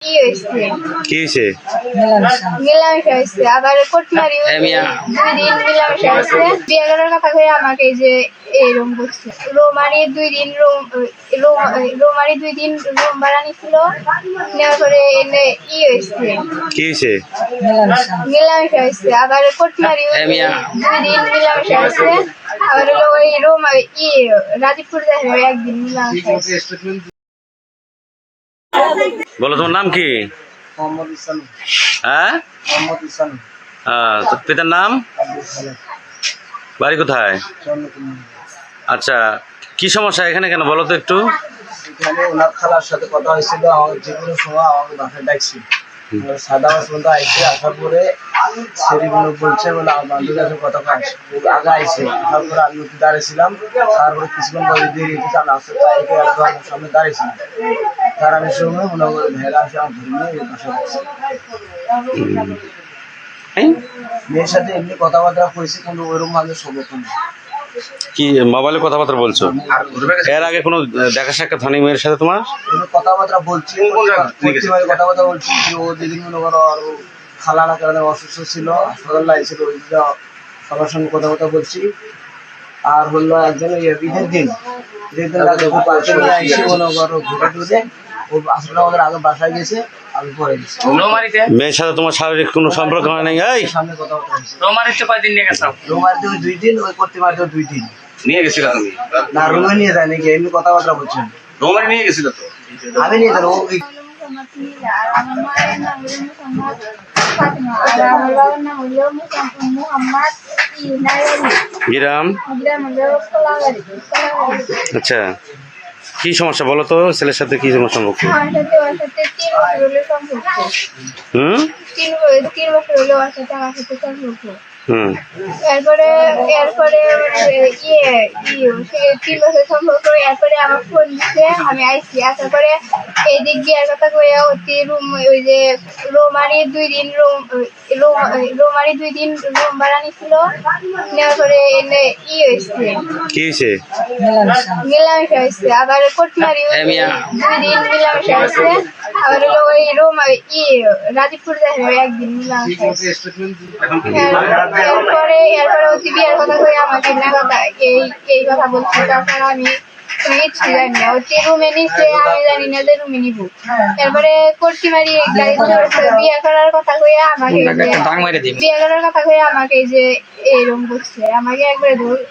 কি হয়েছে? কি হয়েছে? মিলামেশা হয়েছে, আবার কোটমারি 2 দিন মিলামেশা হয়েছে। বিয়ে করার কথা কয়ে আমাকে এই যে এরকম করছে। রোমারি 2 দিন রোমারি 2 দিন রুম ভাড়া নিছিল, নেওয়ার পরে এনে হয়েছে। কি হয়েছে? মিলামেশা হয়েছে, আবার কোটমারি 2 দিন মিলামেশা হয়েছে। আবার হলো ওই রাজীবপুর দেখে একদিন মিলামেশা হয়েছে। বলো, তোমার নাম কি? মোহাম্মদ ইসান। হ্যাঁ, মোহাম্মদ ইসান। তোর পিতার নাম? আব্দুল খালেক। বাড়ি কোথায়? চন্দ্রকুমার। আচ্ছা, কি সমস্যা এখানে কেন বলো তো একটু। এখানে ওনার খালার সাথে কথা হয়েছিল, আমার যে কোনো সময় আমাকে বাসায় ডাকছিল। সাদা মাছ পর্যন্ত আইসে, আসার পরে সেরিগুলো বলছে বলে আমার বান্ধবীর কাছে কথা কয় আগে আইসে। তারপরে আমি ওকে দাঁড়িয়েছিলাম, তারপরে কিছুক্ষণ পরে দিয়ে আমি আসতে একদম সামনে দাঁড়িয়েছিলাম। তার আমি সময় মনে করি ভেড়া আসে আমার ধরে নিয়ে বাসায় আসছে। মেয়ের সাথে এমনি কথাবার্তা করেছি, কিন্তু ওইরকম ভাবে সমর্থন কি মোবাইলে কথাবার্তা বলছো? এর আগে কোনো দেখা সাক্ষাৎ হয়নি মেয়ের সাথে তোমার? কথাবার্তা বলছি, কথাবার্তা বলছি। ও যেদিন মনে করো আর খালা না কারণে অসুস্থ ছিল, হাসপাতাল লাগছিল, ওই সবার সঙ্গে কথাবার্তা বলছি। আর হলো একজন ঈদের দিন আইসি মনে করো ঘুরে টুরে ও আসলে আমাদের আগে বাসায় গেছে, আমি পরে গেছি। মেয়ের সাথে তোমার শারীরিক কোনো সম্পর্ক হয় নাই? এই সামনে কথাবার্তা হয়েছে। রোমারিতে কয়দিন নিয়ে গেছো? রোমারিতে 2 দিন, ওই করতে মারতে 2 দিন নিয়ে গেছিল তুমি? না, রুমে নিয়ে যায় নাকি, এমনি কথাবার্তা বলছেন। রোমারি নিয়ে গেছিল তো? আমি নিয়ে যাবো। আর আমার মায়ের নাম হলো মুহাম্মদ ফাতেমা, আর আমার বাবার নাম হলো মুহাম্মদ গ্রাম? গ্রাম হলো কোলাগাড়ি। আচ্ছা, কি সমস্যা বলো তো, ছেলের সাথে কি সম্পর্ক? আমার সাথে ওর সাথে 3 বছর হলো সম্পর্ক। 3 বছর হলো ওর সাথে আমার সাথে সম্পর্ক। এরপরে সে 3 বছর সম্পর্ক। এরপরে আমার ফোন দিচ্ছে, আমি আইসি। আসার পরে এই দিক দিয়ে কথা কয়ে অতি রুম ওই যে রোমারি 2 দিন রুম ভাড়া নিছিল, নেওয়ার পরে এনে হয়েছে। কি হয়েছে? মিলামেশা হয়েছে, আবার কোটমারি 2 দিন মিলামেশা হয়েছে। আবার হলো ওই রাজীবপুর দেখে একদিন মিলামেশা হয়েছে। এরপরে অতি বিয়ের কথা কয়ে আমাকে না কথা এই কথা বলছি। তারপর আমি কিচ্ছু জানি না, হচ্ছে রুমে নিচ্ছে, আমি জানি না যে রুমে নিব। এরপরে কর্তিমারি বিয়ে করার কথা কয়ে আমাকে এই যে এরকম করছে, আমাকে একবারে ধরে